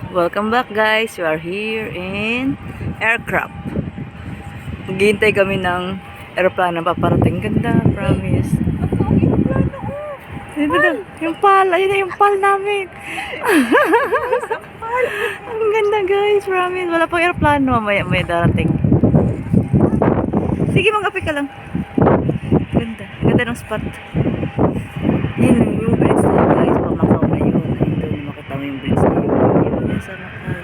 Welcome back guys. We are here in aircraft. Maghihintay kami ng aeroplano paparating. Ganda, promise. Ito na, yung pal. Ayun na yung pal namin. Ang ganda guys, promise. Wala pang aeroplano. May darating. Sige, mag-api ka lang. Ganda. Ganda ng spot. Yun, yung bridge na yun guys. Pamakaw na yun. Ayun, makita mo yung bridge na yun. Yun, nasa Macau.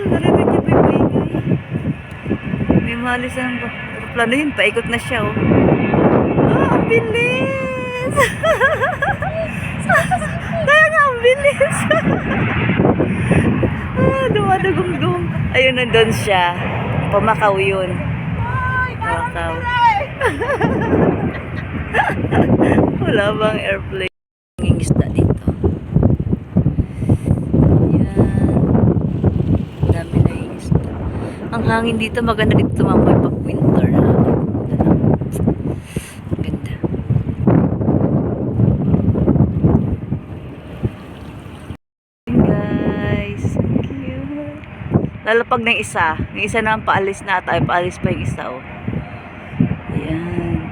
Narinig niyo ba yung maingay? May mahalis ang aeroplano yun. Paikot na siya, oh. Ang bilis! Kaya nga, ang bilis! Dumadagong-dung. Ayun, nandun siya. Pamakaw yun. Pamakaw. Wala bang airplane? Ang isda dito. Ayan. Dami na yung isda. Ang hangin dito, maganda dito mamoy pag winter na. Ganda. Guys, cute. Lalapag ng isa. Yung isa na paalis na at ay paalis pa yung isa, oh. Ayan.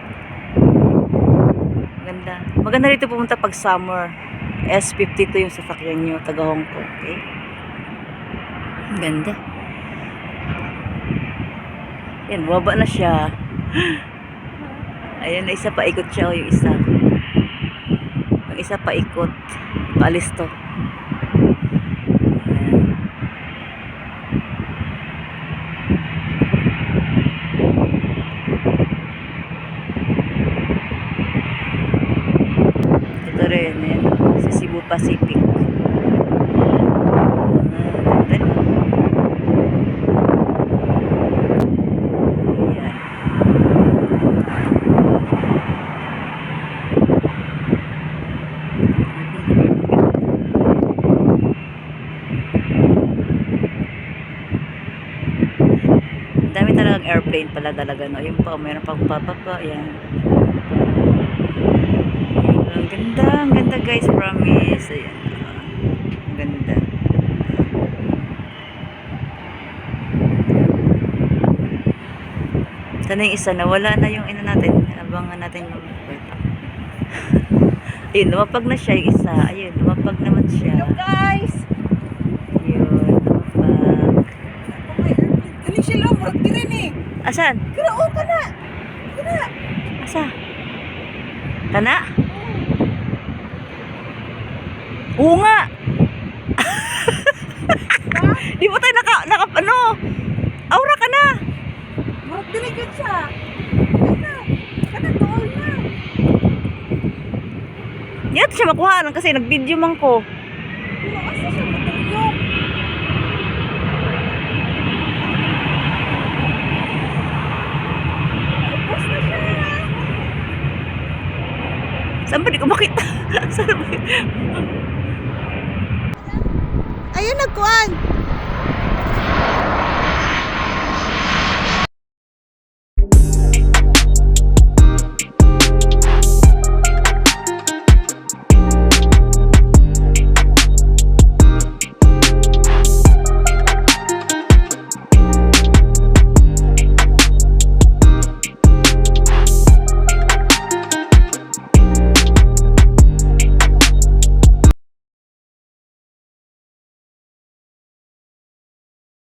Ganda. Maganda rito pumunta pag summer. S52 yung sasakyan nyo, taga Hong Kong. Okay? Ganda. Yan, baba na siya. Ayan, isa pa ikot siya, yung isa. Yung isa pa ikot. Paalis to. Ito rin, yan, sa Cebu Pacific. Dami talagang airplane pala talaga, no? Yung pa, mayroon pang papapa, yan. Ang ganda guys, promise. Ayan, ang ganda. Sana yung isa na, wala na yung ina natin. Abangan natin yung ayun, lumapag na siya yung isa. Ayun, lumapag naman siya. Hello guys! Ayun, lumapag. Ano sila? Murag di rin eh. Asan? Kirao ka na! Kana! Asa? Kana? Oo nga! Di mo tayo ano? Aura ka na! Murag di rin yun siya. Kana, tool na. Yan siya makuha kasi nag-video man ko. Pero asa siya matulog? Upos na siya. Saan ba di ko makita? Saan ba? Ayun, nagkuhan.